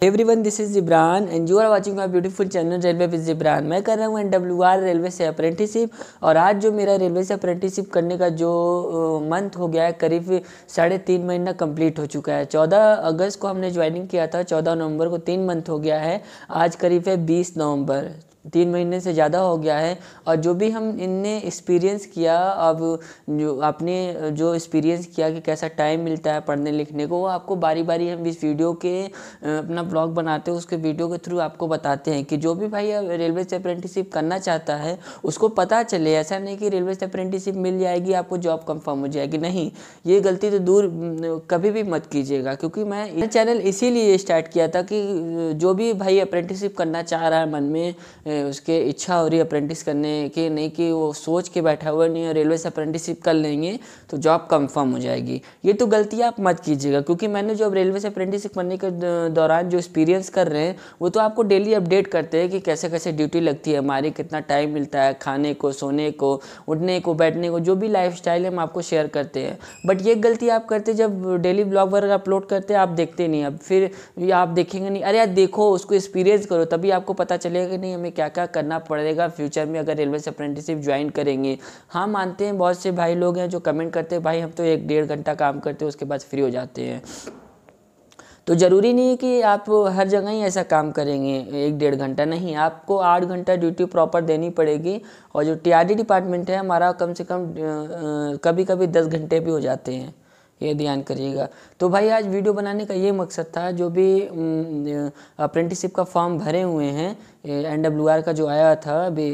Everyone, this is Jibran and you are watching my beautiful channel railway with Jibran. मैं कर रहा हूँ NWR रेलवे से अप्रेंटिसशिप। और आज जो मेरा रेलवे से अप्रेंटिसशिप करने का जो मंथ हो गया है, करीब 3.5 महीना कंप्लीट हो चुका है। 14 अगस्त को हमने ज्वाइनिंग किया था, 14 नवंबर को 3 मंथ हो गया है। आज करीब है 20 नवंबर, 3 महीने से ज़्यादा हो गया है। और जो भी हम इनने एक्सपीरियंस किया, अब जो आपने जो एक्सपीरियंस किया कि कैसा टाइम मिलता है पढ़ने लिखने को, वो आपको बारी बारी हम इस वीडियो के अपना ब्लॉग बनाते हैं, उसके वीडियो के थ्रू आपको बताते हैं कि जो भी भाई रेलवे से अप्रेंटिसशिप करना चाहता है उसको पता चले। ऐसा नहीं कि रेलवे से अप्रेंटिसशिप मिल जाएगी आपको जॉब कंफर्म हो जाएगी, नहीं, ये गलती तो दूर कभी भी मत कीजिएगा। क्योंकि मैं चैनल इसीलिए स्टार्ट किया था कि जो भी भाई अप्रेंटिसशिप करना चाह रहा है, मन में उसके इच्छा हो रही है अप्रेंटिस करने की, नहीं कि वो सोच के बैठा हुआ नहीं है रेलवे से अप्रेंटिसशिप कर लेंगे तो जॉब कंफर्म हो जाएगी, ये तो गलती आप मत कीजिएगा। क्योंकि मैंने जो रेलवे से अप्रेंटिसशिप करने के दौरान जो एक्सपीरियंस कर रहे हैं वो तो आपको डेली अपडेट करते हैं कि कैसे कैसे ड्यूटी लगती है हमारी, कितना टाइम मिलता है खाने को, सोने को, उठने को, बैठने को, जो भी लाइफस्टाइल है हम आपको शेयर करते हैं। बट ये गलती आप करते जब डेली ब्लॉग वगैरह अपलोड करते हैं, आप देखते नहीं। अब फिर आप देखेंगे नहीं, अरे यार देखो, उसको एक्सपीरियंस करो, तभी आपको पता चलेगा कि नहीं हमें क्या क्या करना पड़ेगा फ्यूचर में अगर रेलवे से अप्रेंटिसशिप ज्वाइन करेंगे। हाँ, मानते हैं बहुत से भाई लोग हैं जो कमेंट करते हैं भाई हम तो 1-1.5 घंटा काम करते हैं उसके बाद फ्री हो जाते हैं। तो ज़रूरी नहीं है कि आप हर जगह ही ऐसा काम करेंगे 1-1.5 घंटा, नहीं, आपको 8 घंटा ड्यूटी प्रॉपर देनी पड़ेगी। और जो TRD डिपार्टमेंट है हमारा, कम से कम कभी कभी 10 घंटे भी हो जाते हैं, ये ध्यान करिएगा। तो भाई आज वीडियो बनाने का ये मकसद था, जो भी अप्रेंटिसशिप का फॉर्म भरे हुए हैं, NWR का जो आया था अभी,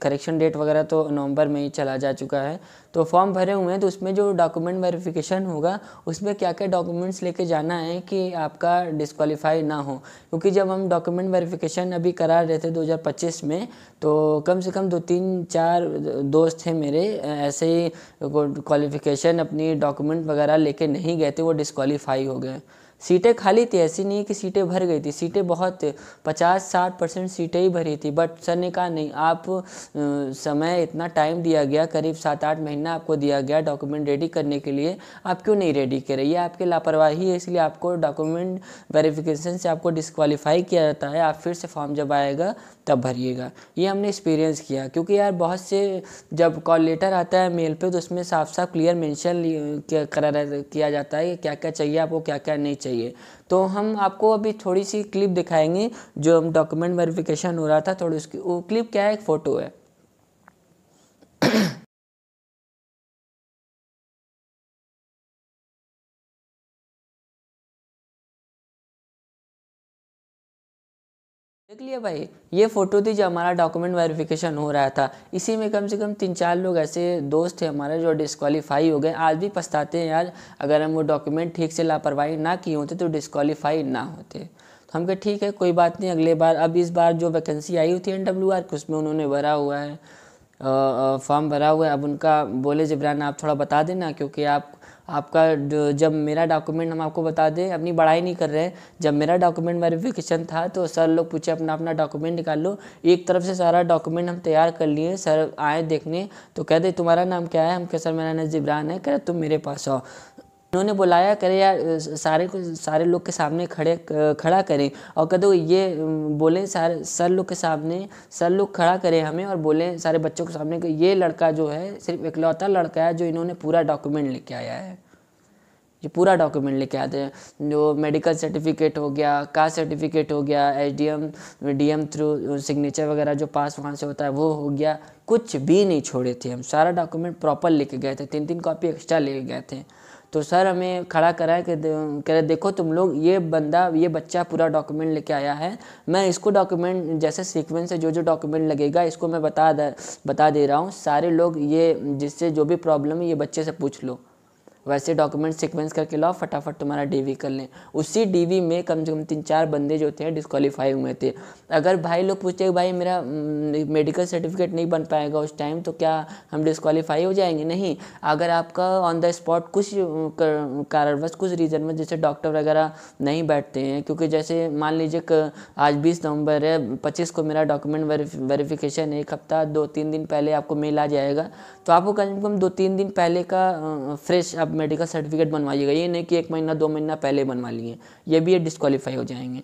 करेक्शन डेट वगैरह तो नवंबर में ही चला जा चुका है, तो फॉर्म भरे हुए हैं। तो उसमें जो डॉक्यूमेंट वेरिफिकेशन होगा उसमें क्या क्या डॉक्यूमेंट्स लेके जाना है कि आपका डिस्क्वालीफाई ना हो। क्योंकि जब हम डॉक्यूमेंट वेरिफिकेशन अभी करा रहे थे 2025 में, तो कम से कम 2-3-4 दोस्त थे मेरे, ऐसे ही क्वालिफिकेशन अपनी डॉक्यूमेंट वगैरह लेके नहीं गए थे, वो डिस्क्वालीफाई हो गए। सीटें खाली थी, ऐसी नहीं कि सीटें भर गई थी, सीटें बहुत 50-60% सीटें ही भरी थी। बट सर ने कहा नहीं, आप समय इतना टाइम दिया गया, करीब 7-8 महीना आपको दिया गया डॉक्यूमेंट रेडी करने के लिए, आप क्यों नहीं रेडी करे, ये आपकी लापरवाही है, इसलिए आपको डॉक्यूमेंट वेरिफिकेशन से आपको डिस्क्वालीफाई किया जाता है। आप फिर से फॉर्म जब आएगा तब भरिएगा। ये हमने एक्सपीरियंस किया। क्योंकि यार बहुत से जब कॉल लेटर आता है मेल पे, तो उसमें साफ साफ क्लियर मेंशन किया जाता है कि क्या क्या चाहिए आपको, क्या क्या नहीं चाहिए। तो हम आपको अभी थोड़ी सी क्लिप दिखाएंगे जो हम डॉक्यूमेंट वेरिफिकेशन हो रहा था, थोड़ी उसकी वो क्लिप क्या है, एक फ़ोटो है। देख लिया भाई, ये फ़ोटो थी जो हमारा डॉक्यूमेंट वेरिफिकेशन हो रहा था। इसी में कम से कम 3-4 लोग ऐसे दोस्त थे हमारे जो डिस्क्वालीफाई हो गए। आज भी पछताते हैं यार, अगर हम वो डॉक्यूमेंट ठीक से लापरवाही ना किए होते तो डिस्क्वालीफाई ना होते। तो हम कहे ठीक है, कोई बात नहीं, अगले बार, अब इस बार जो वैकेंसी आई हुई थी NWR की, उसमें उन्होंने भरा हुआ है, फॉर्म भरा हुआ है। अब उनका बोले जिब्रान आप थोड़ा बता देना, क्योंकि आपका जब मेरा डॉक्यूमेंट, हम आपको बता दें, अपनी बड़ाई नहीं कर रहे हैं, जब मेरा डॉक्यूमेंट वेरिफिकेशन था तो सर लोग पूछे अपना अपना डॉक्यूमेंट निकाल लो। एक तरफ से सारा डॉक्यूमेंट हम तैयार कर लिए, सर आए देखने तो कहते तुम्हारा नाम क्या है, हम कह सर मेरा नाम जिब्रान है। कह तुम मेरे पास आओ। उन्होंने बुलाया, करे यार सारे लोग के सामने खड़ा करें, और कहते ये बोलें सारे सर लोग के सामने, सर लोग खड़ा करें हमें और बोलें सारे बच्चों के सामने कि ये लड़का जो है सिर्फ इकलौता लड़का है जो इन्होंने पूरा डॉक्यूमेंट लेके आया है। ये पूरा डॉक्यूमेंट लेके आते हैं, जो मेडिकल सर्टिफिकेट हो गया, कास्ट सर्टिफिकेट हो गया, SDM DM थ्रू सिग्नेचर वगैरह जो पास वहाँ से होता है वो हो गया, कुछ भी नहीं छोड़े थे हम, सारा डॉक्यूमेंट प्रॉपर लेके गए थे, 3-3 कॉपी एक्स्ट्रा लेके गए थे। तो सर हमें खड़ा करा है कि कह रहे देखो तुम लोग, ये बच्चा पूरा डॉक्यूमेंट लेके आया है, मैं इसको डॉक्यूमेंट जैसे सीक्वेंस से जो डॉक्यूमेंट लगेगा इसको मैं बता दे रहा हूँ। सारे लोग ये जिससे जो भी प्रॉब्लम है ये बच्चे से पूछ लो, वैसे डॉक्यूमेंट सीक्वेंस करके लाओ, फटाफट तुम्हारा DV कर लें। उसी DV में कम से कम 3-4 बंदे जो थे डिस्क्वालीफाई हुए थे। अगर भाई लोग पूछते भाई मेरा मेडिकल सर्टिफिकेट नहीं बन पाएगा उस टाइम, तो क्या हम डिस्क्वालीफाई हो जाएंगे? नहीं, अगर आपका ऑन द स्पॉट कुछ कारणवश, कुछ रीज़न में, जैसे डॉक्टर वगैरह नहीं बैठते हैं, क्योंकि जैसे मान लीजिए आज 20 नवंबर है, 25 को मेरा डॉक्यूमेंट वेरिफिकेशन है, 1 हफ्ता 2-3 दिन पहले आपको मेल आ जाएगा, तो आपको कम से कम 2-3 दिन पहले का फ्रेश आप मेडिकल सर्टिफिकेट बनवाइएगा। ये नहीं कि 1 महीना 2 महीना पहले बनवा लिए, ये भी ये डिस्क्वालीफाई हो जाएंगे।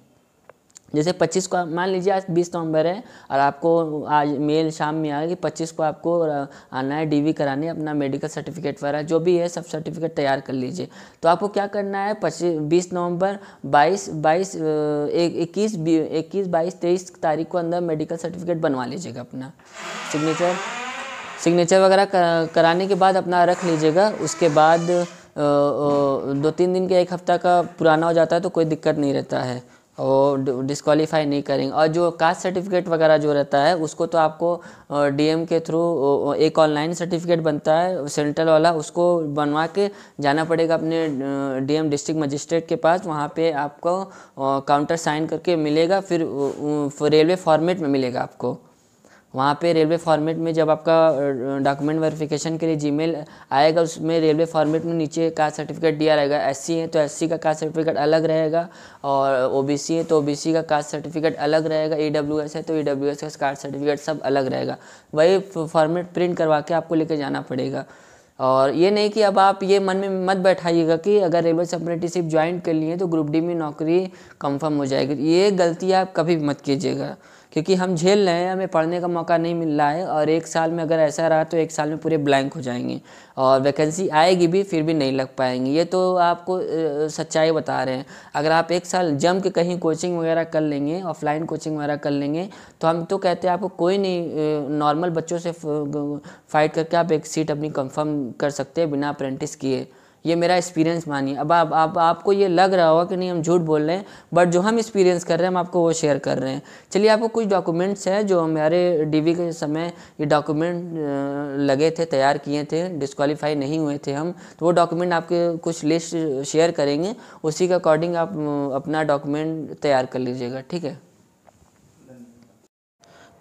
जैसे 25 को मान लीजिए आज 20 नवंबर है और आपको आज मेल शाम में आएगा कि 25 को आपको आना है डीवी कराने, अपना मेडिकल सर्टिफिकेट वगैरह जो भी है सब सर्टिफिकेट तैयार कर लीजिए। तो आपको क्या करना है 20 नवंबर 21 22 23 तारीख को अंदर मेडिकल सर्टिफिकेट बनवा लीजिएगा। अपना सिग्नेचर वगैरह कराने के बाद अपना रख लीजिएगा। उसके बाद 2-3 दिन के 1 हफ्ता का पुराना हो जाता है तो कोई दिक्कत नहीं रहता है और डिस्क्वालीफाई नहीं करेंगे। और जो कास्ट सर्टिफिकेट वगैरह जो रहता है उसको तो आपको डीएम के थ्रू एक ऑनलाइन सर्टिफिकेट बनता है सेंट्रल वाला, उसको बनवा के जाना पड़ेगा अपने डीएम डिस्ट्रिक्ट मजिस्ट्रेट के पास। वहाँ पे आपको काउंटर साइन करके मिलेगा, फिर रेलवे फॉर्मेट में मिलेगा आपको। वहाँ पे रेलवे फॉर्मेट में जब आपका डॉक्यूमेंट वेरिफिकेशन के लिए जीमेल आएगा उसमें रेलवे फॉर्मेट में नीचे कास्ट सर्टिफिकेट दिया रहेगा। एससी है तो एससी का कास्ट सर्टिफिकेट अलग रहेगा और ओबीसी है तो ओबीसी का कास्ट सर्टिफिकेट अलग रहेगा, ईडब्ल्यूएस है तो ईडब्ल्यूएस का कास्ट सर्टिफिकेट सब अलग रहेगा। वही फॉर्मेट प्रिंट करवा के आपको लेके जाना पड़ेगा। और ये नहीं कि अब आप ये मन में मत बैठाइएगा कि अगर रेलवे से अप्रेंटिसशिप ज्वाइन कर लिए तो ग्रुप डी में नौकरी कंफर्म हो जाएगी। ये गलती आप कभी भी मत कीजिएगा, क्योंकि हम झेल रहे हैं, हमें पढ़ने का मौका नहीं मिल रहा है और 1 साल में अगर ऐसा रहा तो 1 साल में पूरे ब्लैंक हो जाएंगे और वैकेंसी आएगी भी फिर भी नहीं लग पाएंगी। ये तो आपको सच्चाई बता रहे हैं। अगर आप 1 साल जम के कहीं कोचिंग वगैरह कर लेंगे, ऑफलाइन कोचिंग वगैरह कर लेंगे तो हम तो कहते हैं आपको कोई नहीं, नॉर्मल बच्चों से फाइट करके आप एक सीट अपनी कंफर्म कर सकते हैं बिना अप्रेंटिस किए। ये मेरा एक्सपीरियंस मानिए। अब आपको ये लग रहा होगा कि नहीं हम झूठ बोल रहे हैं, बट जो हम एक्सपीरियंस कर रहे हैं हम आपको वो शेयर कर रहे हैं। चलिए, आपको कुछ डॉक्यूमेंट्स हैं जो हमारे डीवी के समय ये डॉक्यूमेंट लगे थे, तैयार किए थे, डिस्क्वालीफाई नहीं हुए थे हम, तो वो डॉक्यूमेंट आपके कुछ लिस्ट शेयर करेंगे, उसी के अकॉर्डिंग आप अपना डॉक्यूमेंट तैयार कर लीजिएगा। ठीक है।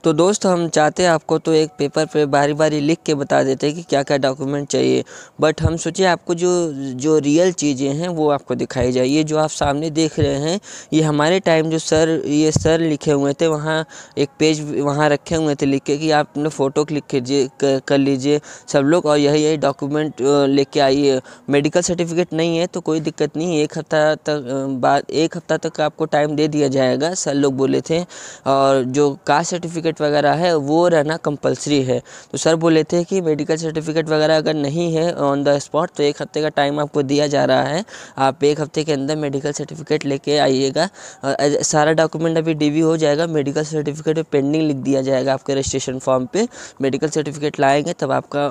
तो दोस्त हम चाहते हैं आपको तो एक पेपर पे बारी बारी लिख के बता देते हैं कि क्या क्या डॉक्यूमेंट चाहिए, बट हम सोचिए आपको जो रियल चीज़ें हैं वो आपको दिखाई जाए। ये जो आप सामने देख रहे हैं ये हमारे टाइम जो सर लिखे हुए थे, वहाँ एक पेज वहाँ रखे हुए थे लिख के कि आप अपने फ़ोटो क्लिक कीजिए कर लीजिए सब लोग और यही डॉक्यूमेंट लेके आइए। मेडिकल सर्टिफिकेट नहीं है तो कोई दिक्कत नहीं है, 1 हफ्ता तक आपको टाइम दे दिया जाएगा, सर लोग बोले थे। और जो कास्ट सर्टिफिकेट वगैरह है वो रहना कंपलसरी है। तो सर बोले थे कि मेडिकल सर्टिफिकेट वगैरह अगर नहीं है ऑन द स्पॉट तो 1 हफ्ते का टाइम आपको दिया जा रहा है, आप 1 हफ्ते के अंदर मेडिकल सर्टिफिकेट लेके आइएगा। सारा डॉक्यूमेंट अभी डीवी हो जाएगा, मेडिकल सर्टिफिकेट पे पेंडिंग लिख दिया जाएगा आपके रजिस्ट्रेशन फॉर्म पे। मेडिकल सर्टिफिकेट लाएंगे तब आपका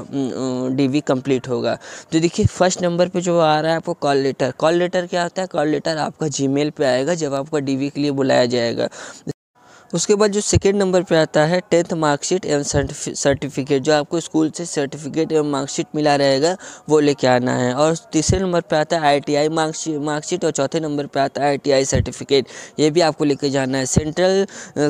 डीवी कंप्लीट होगा। तो देखिए फर्स्ट नंबर पे जो आ रहा है आपको कॉल लेटर। कॉल लेटर क्या होता है? कॉल लेटर आपका जीमेल पे आएगा जब आपका डीवी के लिए बुलाया जाएगा। उसके बाद जो सेकेंड नंबर पे आता है 10th मार्कशीट एवं सर्टिफिकेट, जो आपको स्कूल से सर्टिफिकेट एवं मार्कशीट मिला रहेगा वो लेके आना है। और तीसरे नंबर पे आता है ITI मार्कशीट और चौथे नंबर पे आता है ITI सर्टिफिकेट, ये भी आपको लेके जाना है। सेंट्रल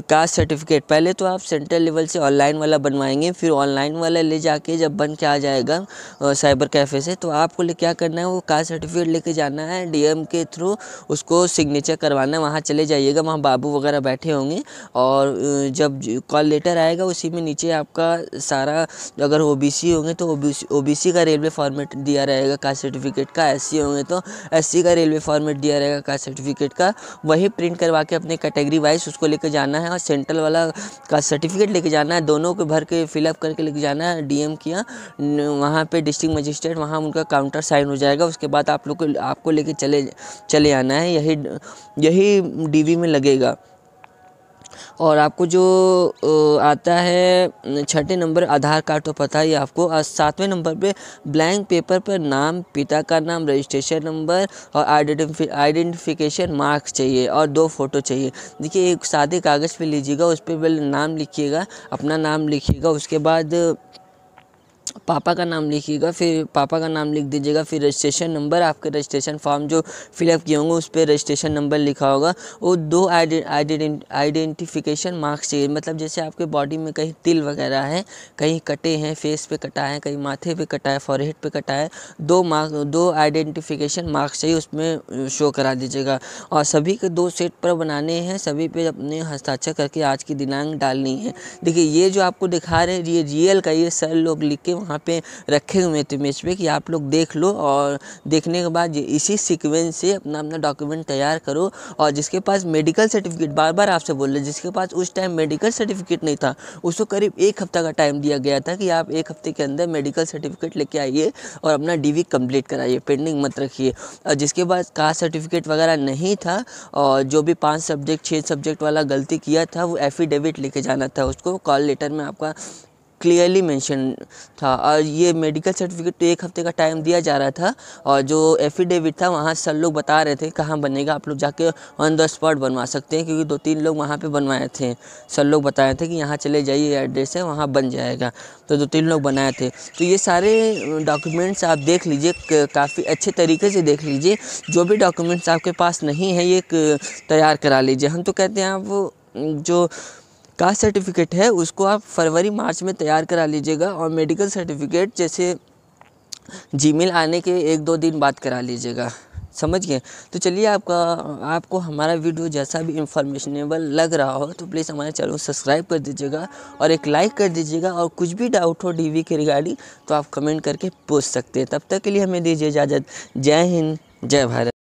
कास्ट सर्टिफिकेट पहले तो आप सेंट्रल लेवल से ऑनलाइन वाला बनवाएंगे, फिर ऑनलाइन वाला ले जाके जब बन के आ जाएगा साइबर कैफ़े से तो आपको क्या करना है वो कास्ट सर्टिफिकेट लेके जाना है DM के थ्रू, उसको सिग्नेचर करवाना है। वहाँ चले जाइएगा, वहाँ बाबू वगैरह बैठे होंगे और जब कॉल लेटर आएगा उसी में नीचे आपका सारा, अगर OBC होंगे तो OBC का रेलवे फॉर्मेट दिया रहेगा कास्ट सर्टिफिकेट का, SC होंगे तो SC का रेलवे फॉर्मेट दिया रहेगा कास्ट सर्टिफिकेट का। वही प्रिंट करवा के अपने कैटेगरी वाइज उसको लेके जाना है और सेंट्रल वाला कास्ट सर्टिफिकेट लेके जाना है। दोनों को भर के फिलअप करके लेके जाना है DM किया वहाँ पे डिस्ट्रिक्ट मजिस्ट्रेट, वहाँ उनका काउंटर साइन हो जाएगा। उसके बाद आपको लेके चले आना है, यही DV में लगेगा। और आपको जो आता है छठे नंबर आधार कार्ड तो पता ही आपको, और 7वें नंबर पे ब्लैंक पेपर पर नाम, पिता का नाम, रजिस्ट्रेशन नंबर और आइडेंटिफिकेशन मार्क्स चाहिए और 2 फ़ोटो चाहिए। देखिए एक सादे कागज़ पे लीजिएगा, उस पर पहले नाम लिखिएगा, अपना नाम लिखिएगा, उसके बाद पापा का नाम लिखिएगा, फिर पापा का नाम लिख दीजिएगा, फिर रजिस्ट्रेशन नंबर, आपके रजिस्ट्रेशन फॉर्म जो फिलअप किए होंगे उस पर रजिस्ट्रेशन नंबर लिखा होगा, वो 2 आइडेंटिफिकेशन मार्क्स चाहिए। मतलब जैसे आपके बॉडी में कहीं तिल वगैरह है, कहीं कटे हैं, फेस पे कटा है, कहीं माथे पे कटा है, फॉरहेड पे कटा है, 2 आइडेंटिफिकेशन मार्क्स चाहिए, उसमें शो करा दीजिएगा। और सभी के 2 सेट पर बनाने हैं, सभी पे अपने हस्ताक्षर करके आज की दिनांक डालनी है। देखिए ये जो आपको दिखा रहे हैं ये रियल का, ये सर लोग लिख के वहाँ पे रखे हुए थे मेज पे कि आप लोग देख लो, और देखने के बाद इसी सीक्वेंस से अपना अपना डॉक्यूमेंट तैयार करो। और जिसके पास मेडिकल सर्टिफिकेट, बार बार आपसे बोल रहे, जिसके पास उस टाइम मेडिकल सर्टिफिकेट नहीं था उसको करीब 1 हफ्ता का टाइम दिया गया था कि आप 1 हफ्ते के अंदर मेडिकल सर्टिफिकेट लेके आइए और अपना DV कंप्लीट कराइए, पेंडिंग मत रखिए। और जिसके पास कास्ट सर्टिफिकेट वगैरह नहीं था और जो भी 5 सब्जेक्ट 6 सब्जेक्ट वाला गलती किया था वो एफिडेविट लेके जाना था उसको, कॉल लेटर में आपका क्लियरली मेंशन था। और ये मेडिकल सर्टिफिकेट तो 1 हफ्ते का टाइम दिया जा रहा था, और जो एफिडेविट था वहाँ सर लोग बता रहे थे कहाँ बनेगा, आप लोग जाके ऑन द स्पॉट बनवा सकते हैं, क्योंकि 2-3 लोग वहाँ पे बनवाए थे। सर लोग बताए थे कि यहाँ चले जाइए, एड्रेस है वहाँ बन जाएगा, तो 2-3 लोग बनाए थे। तो ये सारे डॉक्यूमेंट्स आप देख लीजिए, काफ़ी अच्छे तरीके से देख लीजिए। जो भी डॉक्यूमेंट्स आपके पास नहीं है ये तैयार करा लीजिए। हम तो कहते हैं आप जो कास्ट सर्टिफिकेट है उसको आप फरवरी मार्च में तैयार करा लीजिएगा, और मेडिकल सर्टिफिकेट जैसे जीमेल आने के 1-2 दिन बाद करा लीजिएगा, समझ गए। तो चलिए, आपको हमारा वीडियो जैसा भी इंफॉर्मेशनेबल लग रहा हो तो प्लीज़ हमारे चैनल को सब्सक्राइब कर दीजिएगा और एक लाइक कर दीजिएगा। और कुछ भी डाउट हो DV के रिगार्डिंग तो आप कमेंट करके पूछ सकते हैं। तब तक के लिए हमें दीजिए इजाज़त। जय हिंद, जय भारत।